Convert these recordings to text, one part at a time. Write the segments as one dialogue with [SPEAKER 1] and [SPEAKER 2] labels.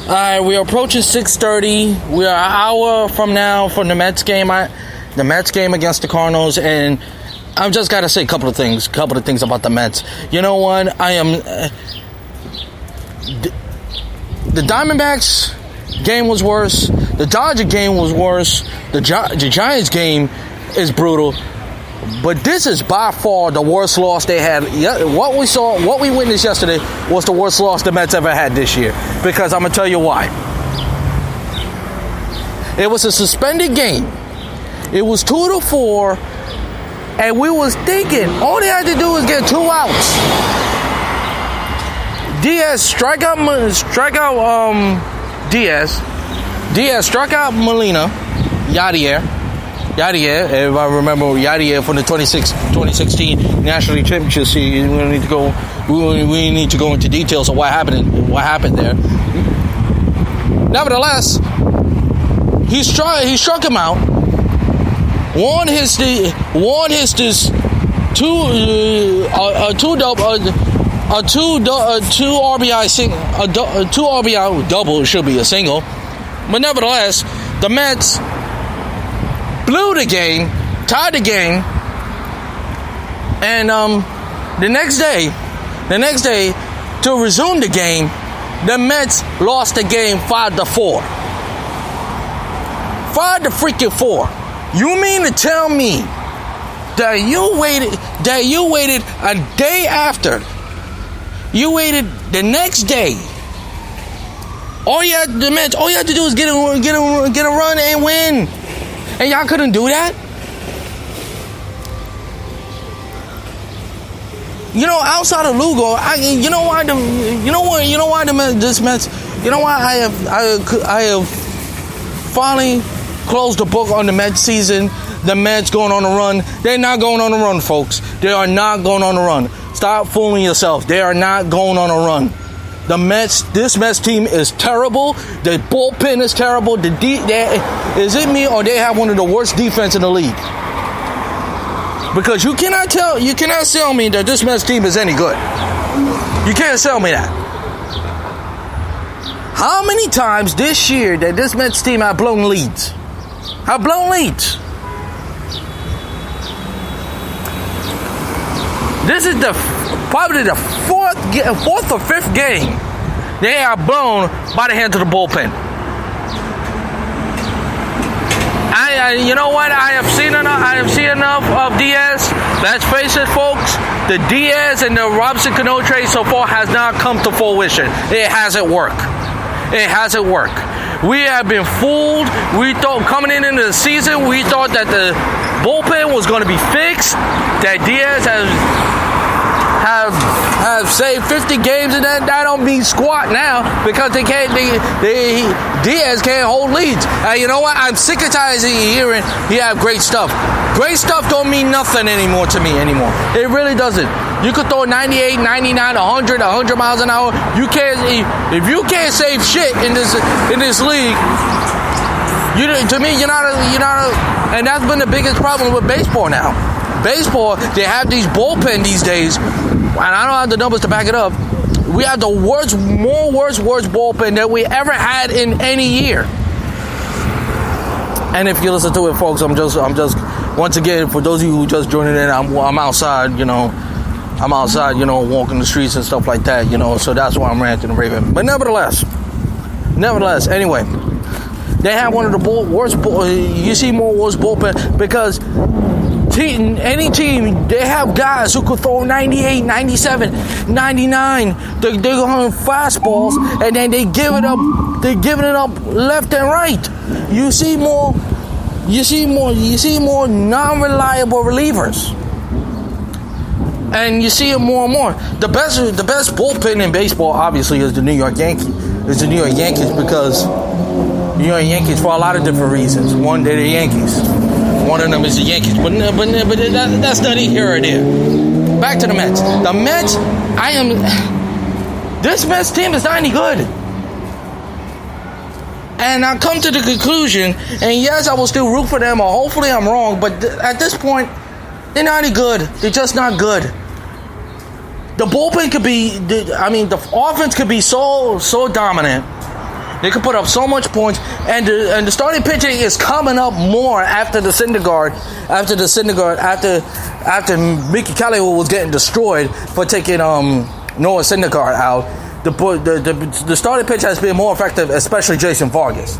[SPEAKER 1] All right, we are approaching 6:30. We are an hour from now from the Mets game. The Mets game against the Cardinals, and I've just got to say a couple of things about the Mets. You know what? The Diamondbacks game was worse. The Dodger game was worse. The Giants game is brutal. But this is by far the worst loss they had. What we witnessed yesterday was the worst loss the Mets ever had this year. Because I'm going to tell you why. It was a suspended game. It was 2-4. And we was thinking, all they had to do was get 2 outs. Diaz struck out Diaz. Diaz struck out Molina. Yadier, if I remember Yadier from the 2016 National League Championship series. We need to go into details of what happened there. Nevertheless, he struck him out. One hits this two RBI double. It should be a single, but nevertheless, the Mets blew the game, tied the game, and the next day, to resume the game, the Mets lost the game 5-4. 5-4. You mean to tell me that you waited a day after? You waited the next day. All you had to do is get a run and win. And y'all couldn't do that? You know, outside of Lugo, you know why I have finally closed the book on the Mets season. The Mets going on a run. They're not going on a run, folks. They are not going on a run. Stop fooling yourself. They are not going on a run. This Mets team is terrible. The bullpen is terrible. Is it me or they have one of the worst defense in the league? Because you cannot sell me that this Mets team is any good. You can't sell me that. How many times this year that this Mets team have blown leads? This is probably the fourth or fifth game they are blown by the hands of the bullpen. You know what? I have seen enough of Diaz. Let's face it, folks. The Diaz and the Robinson Cano trade so far has not come to fruition. It hasn't worked. We have been fooled. We thought coming into the season, we thought that the bullpen was going to be fixed. That Diaz have saved 50 games, and that don't mean squat now because Diaz can't hold leads. You know what? I'm sick and tired of hearing he have great stuff. Great stuff don't mean nothing anymore to me anymore. It really doesn't. You could throw 98, 99, 100 miles an hour. If you can't save shit in this league, to me you're not and that's been the biggest problem with baseball now. Baseball, they have these bullpen these days, and I don't have the numbers to back it up. We have the worst bullpen that we ever had in any year. And if you listen to it, folks, I'm just once again, for those of you who just joining in, I'm outside, walking the streets and stuff like that, so that's why I'm ranting and raving. But nevertheless, anyway, they have one of the worst bullpen because any team, they have guys who could throw 98, 97, 99. They're going fastballs, and then they give it up. They're giving it up left and right. You see more non-reliable relievers, and you see it more and more. The best bullpen in baseball, obviously, is the New York Yankees. It's the New York Yankees because New York Yankees for a lot of different reasons. One, they're the Yankees. One of them is the Yankees, but that's not here or there. Back to the Mets. The Mets, this Mets team is not any good. And I come to the conclusion, and yes, I will still root for them, or hopefully I'm wrong, but at this point, they're not any good. They're just not good. The bullpen could be, the offense could be so dominant, They can put up so much points, and the starting pitching is coming up more after the Syndergaard, after Mickey Callaway was getting destroyed for taking Noah Syndergaard out. The starting pitch has been more effective, especially Jason Vargas.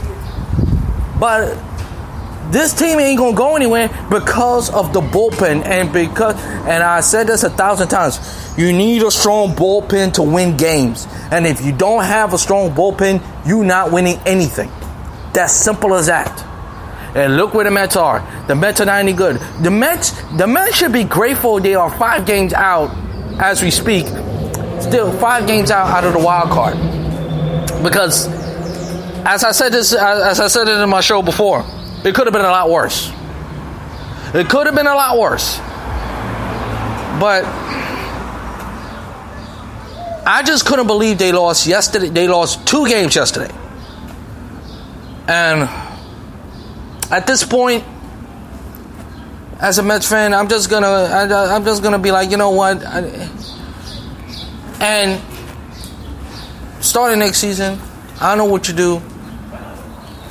[SPEAKER 1] But this team ain't gonna go anywhere because of the bullpen, and I said this 1,000 times. You need a strong bullpen to win games, and if you don't have a strong bullpen, you're not winning anything. That's simple as that. And look where the Mets are. The Mets are not any good. The Mets should be grateful they are 5 games out as we speak. Still 5 games out of the wild card, because as I said it in my show before, it could have been a lot worse. It could have been a lot worse. But I just couldn't believe they lost yesterday. They lost 2 games yesterday. And at this point, as a Mets fan, I'm just gonna be like, you know what? And starting next season, I don't know what you do.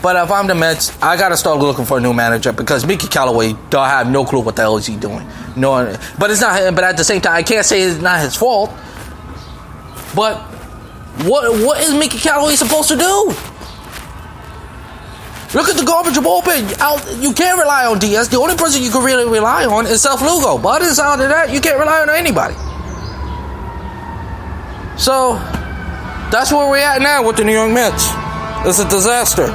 [SPEAKER 1] But if I'm the Mets, I gotta start looking for a new manager, because Mickey Callaway, I have no clue what the hell is he doing. No, but it's not. But at the same time, I can't say it's not his fault. But what is Mickey Callaway supposed to do? Look at the garbage bullpen. You can't rely on Diaz. The only person you can really rely on is Seth Lugo. But outside of that, you can't rely on anybody. So that's where we're at now with the New York Mets. It's a disaster.